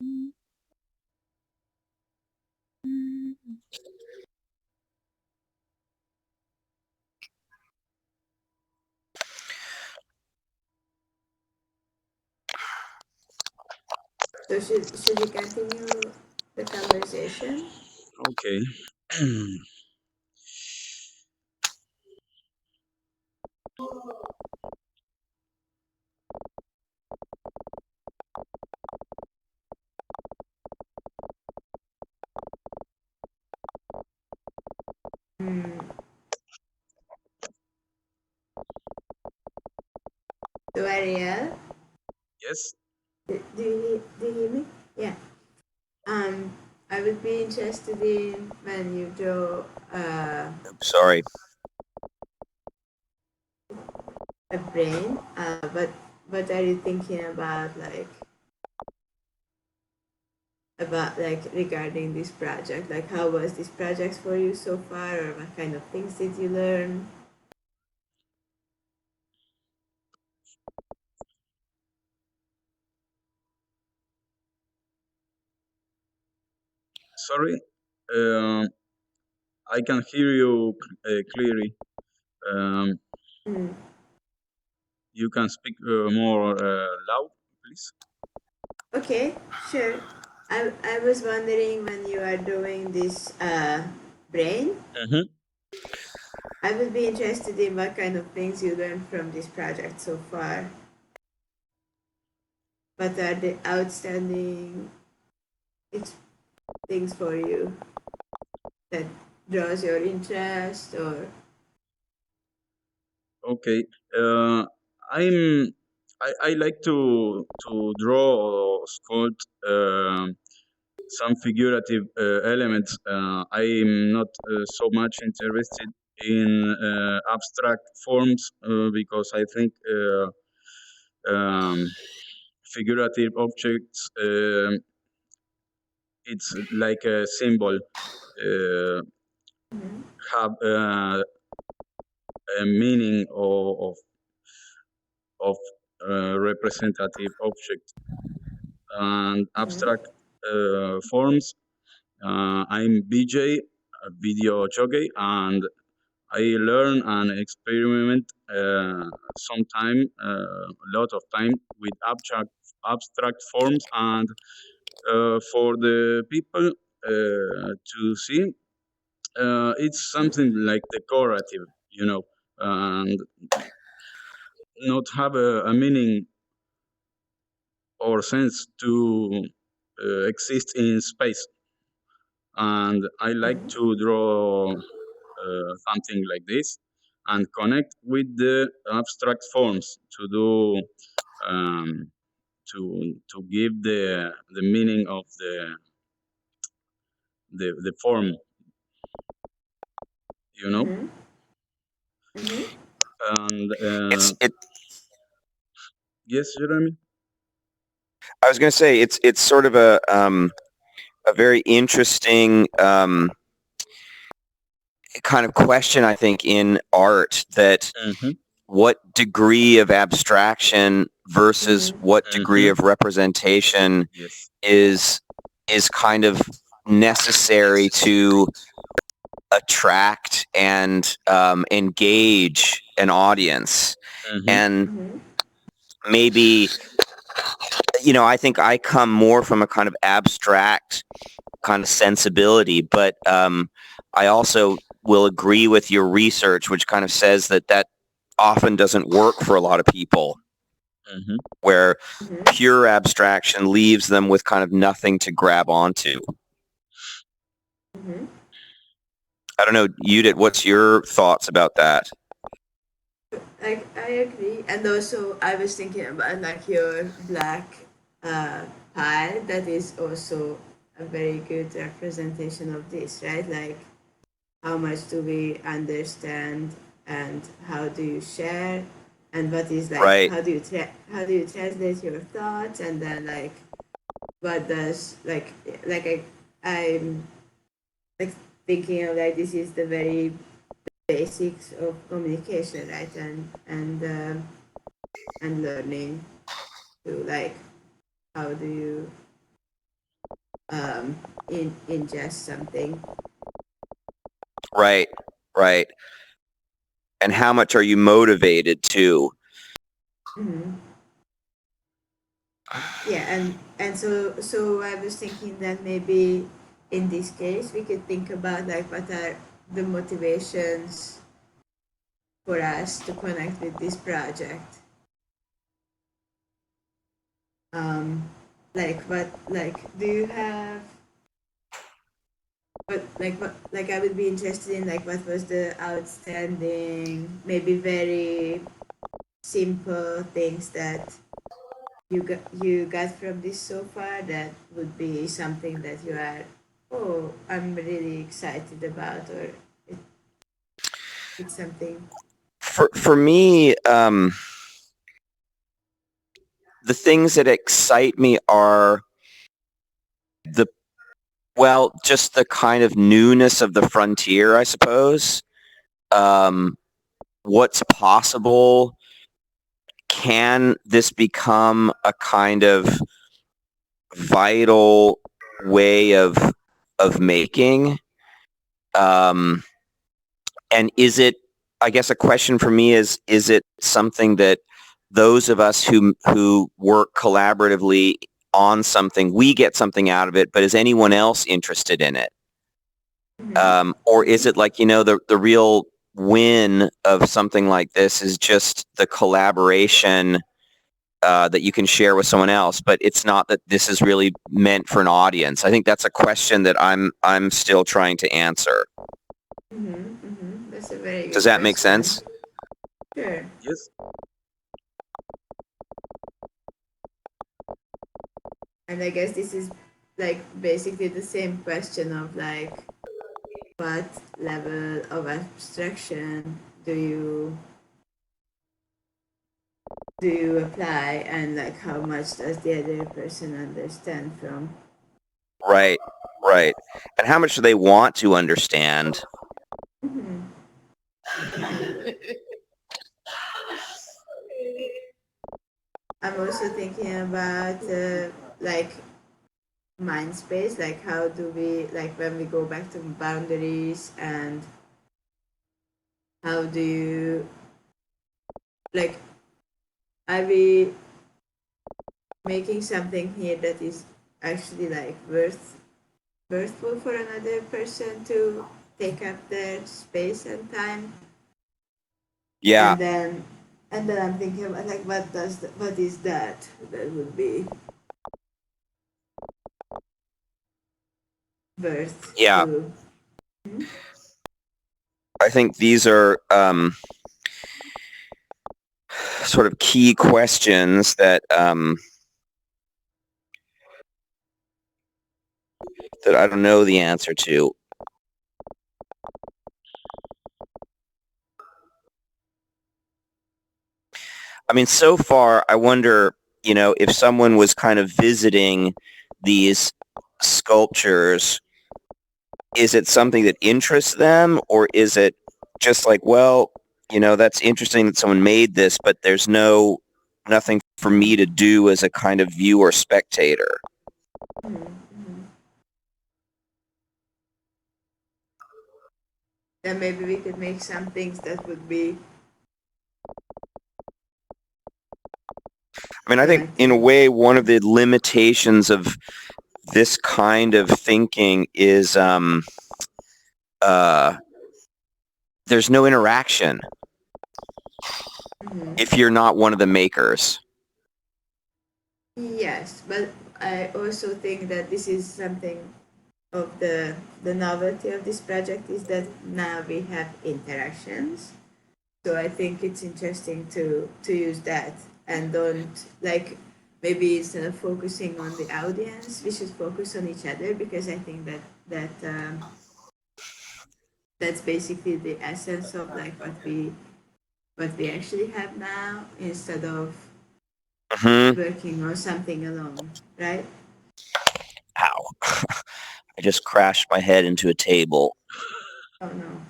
So should we continue the conversation? Okay. Hmm. So Ariel, Yes. do you hear me? Yeah. Um, I would be interested in when you draw Sorry. a brain. But what are you thinking about like regarding this project? Like, how was this project for you so far, or what kind of things did you learn? Sorry. Um, I can hear you clearly. Um, Mm. you can speak more loud, please. Okay, sure. I was wondering when you are doing this brain, Mm-hmm. I would be interested in what kind of things you learned from this project so far. What are the outstanding things for you that draws your interest or Okay. Uh, I like to draw or sculpt some figurative elements. I'm not so much interested in abstract forms because I think um, figurative objects it's like a symbol Mhm, have a meaning of representative object and mhm, abstract forms. I'm BJ, a video jockey, and I learn and experiment a lot of time with abstract forms, and for the people to see, it's something like decorative, and not have a meaning or sense to exist in space. And I like mhm, to draw something like this and connect with the abstract forms to do um, to give the meaning of the form, you know. mhm, mhm. And It's it. yes, Jeremy. I was going to say it's sort of a very interesting kind of question, I think, in art, that Mm-hmm, what degree of abstraction versus Mhm. what degree mm-hmm. of representation Yes. is kind of necessary to attract and engage an audience. Mm-hmm, And Mhm. maybe, I think I come more from a kind of abstract kind of sensibility, but I also will agree with your research, which kind of says that often doesn't work for a lot of people, mm-hmm. where Mhm. pure abstraction leaves them with kind of nothing to grab onto. Mhm. I don't know, Judith, what's your thoughts about that? I agree, and also I was thinking about like your black uh, pie. That is also a very good representation of this, right? Like, how much do we understand, and how do you share, and what is like Right. how do you translate your thoughts, and then like what does like I'm like thinking of like this is the very basics of communication, right? And learning to like how do you ingest something. Right. Right. And how much are you motivated to? Hmm. Yeah, and so I was thinking that maybe in this case we could think about like what are the motivations for us to connect with this project. Um, like do you have what I would be interested in like what was the outstanding, maybe very simple things that you got from this so far that would be something that you are, oh, I'm really excited about, or it, it's something. For me, the things that excite me are the just the kind of newness of the frontier, I suppose. Um, what's possible? Can this become a kind of vital way of making? Um, and is it? I guess a question for me is it something that those of us who work collaboratively on something, we get something out of it, but is anyone else interested in it? Mm-hmm. Or is Mm-hmm. it like, the real win of something like this is just the collaboration that you can share with someone else, but it's not that this is really meant for an audience. I think that's a question that I'm still trying to answer. Mm-hmm. Mm-hmm. That's a very Does good that make question. sense? Sure. Yes. And I guess this is like basically the same question of like what level of abstraction do you apply, and like how much does the other person understand from. Right, right. And how much do they want to understand? Mhm. I'm also thinking about like mind space, like how do we, like when we go back to boundaries, and how do you, like, are we making something here that is actually like worthful for another person to take up their space and time. Yeah, And then and then I'm thinking about like what is that would be worth yeah. to. Hmm? I think these are sort of key questions that I don't know the answer to. I mean, so far, I wonder, if someone was kind of visiting these sculptures, is it something that interests them, or is it just like, well, that's interesting that someone made this, but there's nothing for me to do as a kind of viewer spectator? Mm-hmm. Then maybe we could make some things that would be I mean, I think in a like. way, one of the limitations of this kind of thinking is uh, there's no interaction Mhm. if you're not one of the makers. Yes, but I also think that this is something of the novelty of this project, is that now we have interactions. So I think it's interesting to use that, and don't, like, maybe instead of focusing on the audience, we should focus on each other, because I think that's basically the essence of like what we actually have now, instead of Hmm. working on something alone, right? Ow. I just crashed my head into a table. Oh no.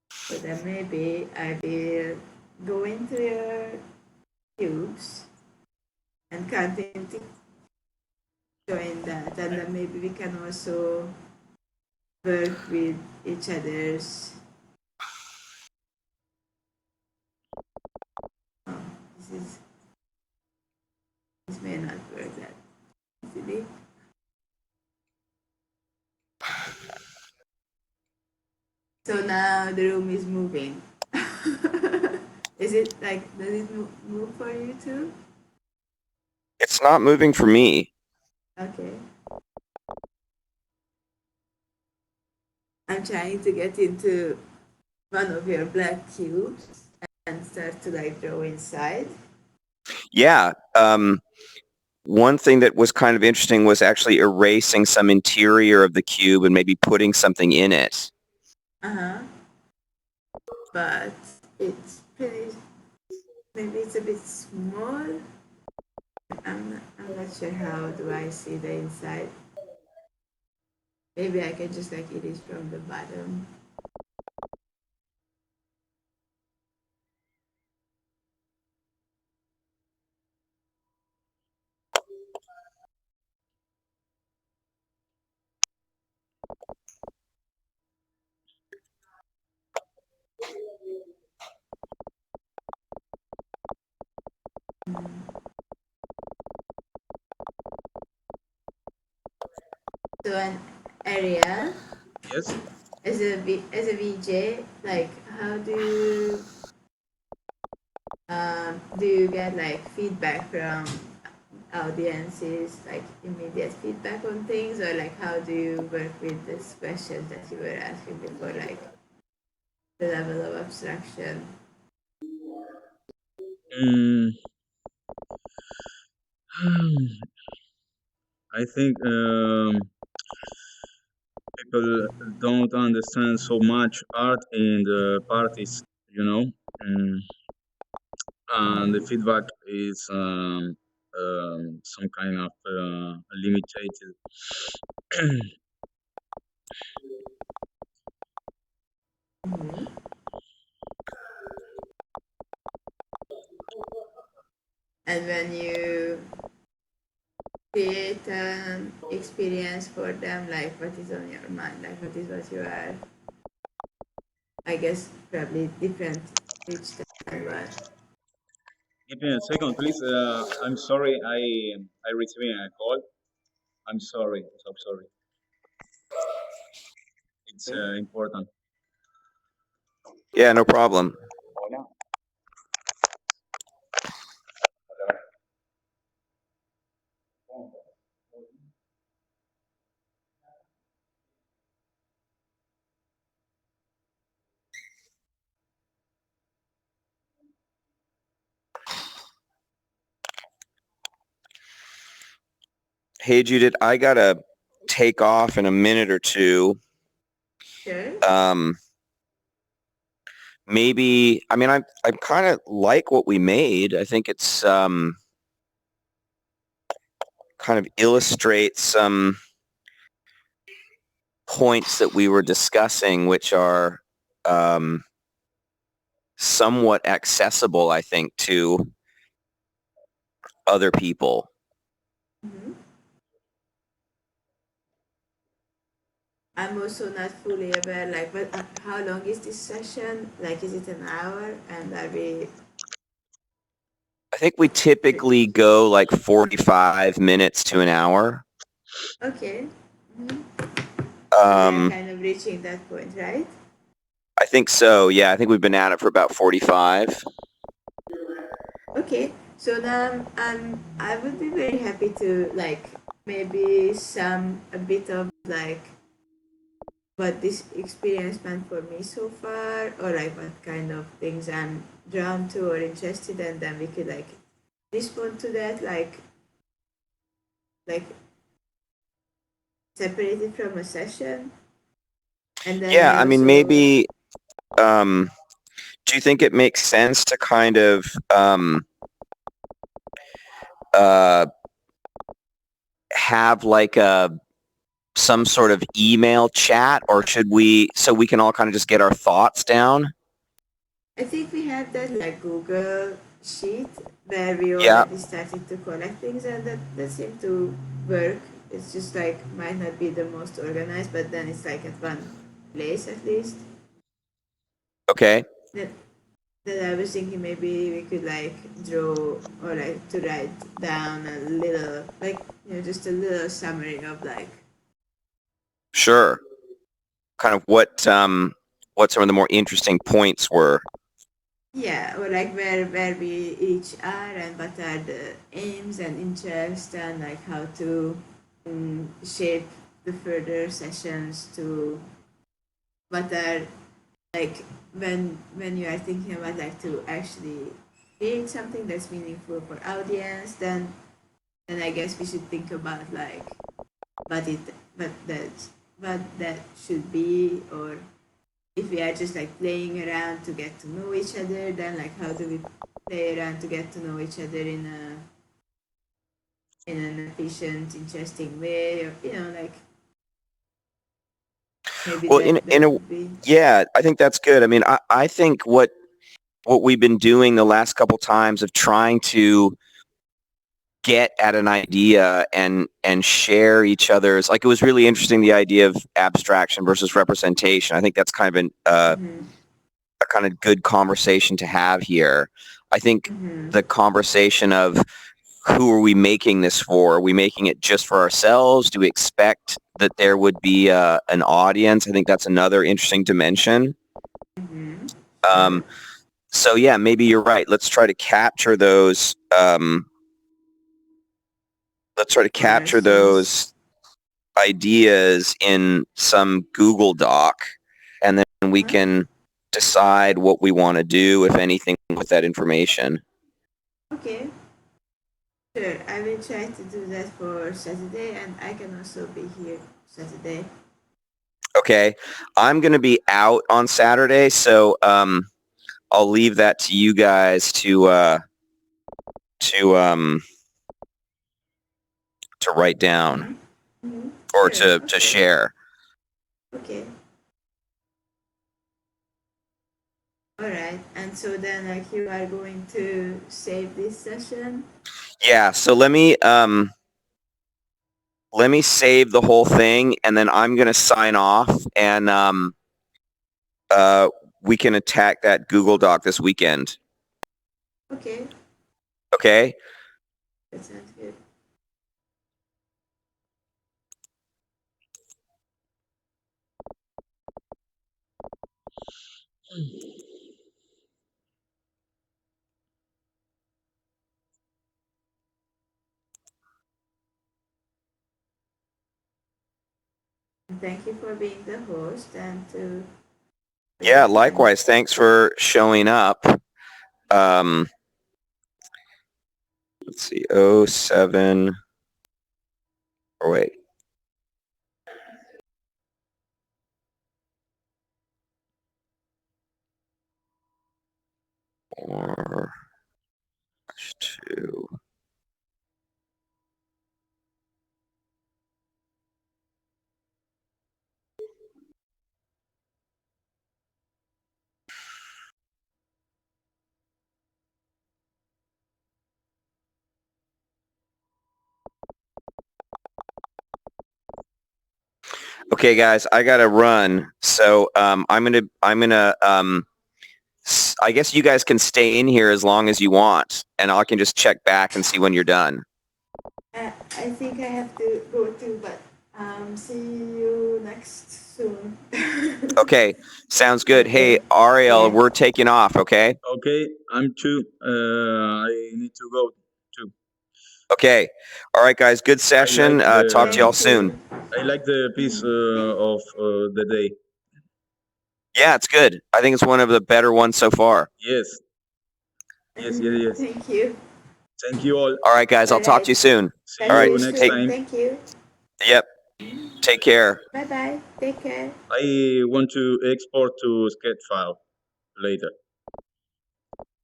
So then maybe I will go into your cubes and counting to join that, and then maybe we can also work with each other's. Oh, this is this may not work that easily. So now the room is moving. Is it like, does it move for you too? It's not moving for me. Okay. I'm trying to get into one of your black cubes and start to like draw inside. Yeah. One thing that was kind of interesting was actually erasing some interior of the cube and maybe putting something in it. Uh-huh. But it's pretty, maybe it's a bit small. I'm not sure how do I see the inside. Maybe I can just like erase from the bottom. So an area Yes. as a VJ, like how do you get like feedback from audiences, like immediate feedback on things, or like how do you work with these questions that you were asking before, like the level of abstraction? Mm, I think people don't understand so much art in the parties, you know, mm, and the feedback is some kind of limited. Mm-hmm. And when you create an experience for them, like what is on your mind, like what is what you are, I guess probably different each time, but Give me a second, please. I'm sorry, I received a call. I'm sorry, so sorry. It's important. Yeah, no problem. Hey, Judith, I gotta take off in a minute or two. sure. Um, maybe, I mean, I kind of like what we made. I think it's kind of illustrates some points that we were discussing, which are um, somewhat accessible, I think, to other people. Mm-hmm. I'm also not fully aware, like, but how long is this session? Like, is it an hour? And are we? I think we typically go like 45 minutes to an hour. Okay. Mm-hmm. So we are Um, kind of reaching that point, right? I think so. Yeah, I think we've been at it for about 45. Okay. So now, I would be very happy to like maybe some a bit of like what this experience meant for me so far, or like what kind of things I'm drawn to or interested in, then we could like respond to that, like separated from a session. And then Yeah, I I mean, also, maybe. Um, do you think it makes sense to kind of uh, have like a some sort of email chat, or should we so we can all kind of just get our thoughts down? I think we have that like Google. sheet where we Yeah. already started to collect things, and that seemed to work. It's just like might not be the most organized, but then it's like at one place at least. Okay. That that I was thinking maybe we could like draw or like to write down a little like just a little summary of like Sure. Kind of what some of the more interesting points were. yeah, or like where we each are and what are the aims and interests and like how to shape the further sessions to what are like when you are thinking about like to actually create something that's meaningful for audience, then I guess we should think about like what it what that what that should be, or if we are just like playing around to get to know each other, then like how do we play around to get to know each other in an efficient, interesting way, or like maybe Well, in that a would be. yeah, I think that's good. I mean, I think what we've been doing the last couple times of trying to get at an idea and share each other's, like, it was really interesting, the idea of abstraction versus representation. I think that's kind of Mm-hmm. a kind of good conversation to have here. I think Mm-hmm. the conversation of who are we making this for? Are we making it just for ourselves? Do we expect that there would be an audience? I think that's another interesting dimension. Mm-hmm. Sure. Um, so yeah, maybe you're right. Let's try to capture those. Let's try to On our capture sheets. those ideas in some Google Doc, and then we Huh? can decide what we want to do, if anything, with that information. Okay. Sure. I will try to do that for Saturday, and I can also be here Saturday. Okay, I'm going to be out on Saturday, so I'll leave that to you guys to um, to write down Mm-hmm. Mm-hmm. or Sure. to Okay. share. Okay. All right. And so then, like, you are going to save this session. Yeah. So let me save the whole thing, and then I'm going to sign off, and uh, we can attack that Google Doc this weekend. Okay. Okay. That sounds good. And thank you for being the host and to for Yeah. everything. Likewise. Thanks for showing up. Um, let's see. Oh 07. Or wait. Or 2. Okay, guys, I gotta run. So I guess you guys can stay in here as long as you want, and I can just check back and see when you're done. I think I have to go too, but see you next soon. Okay, sounds good. Hey, Okay. Ariel, Yeah. we're taking off. Okay. Okay, I'm too. I need to go too. Okay. All right, guys. Good I like session. Talk to the y'all Thank soon. you. I like the piece Thank of the day. Yeah, it's good. I think it's one of the better ones so far. Yes, yes. Thank you. Thank you all. All right, guys. I'll All talk to right. you soon. See All Talk to right. you you next Hey. soon. time. Thank you. Yep. Take care. Bye bye. Take care. I want to export to sketch file later.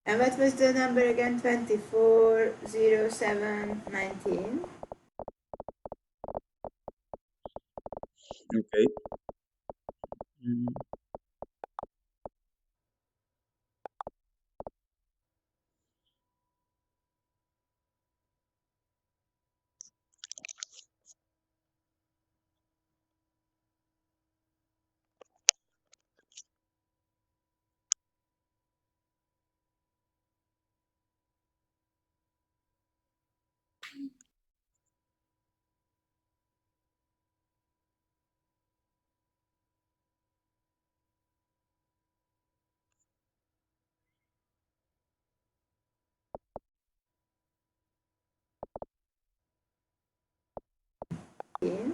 And what was the number again? 240719. Okay. Mm. in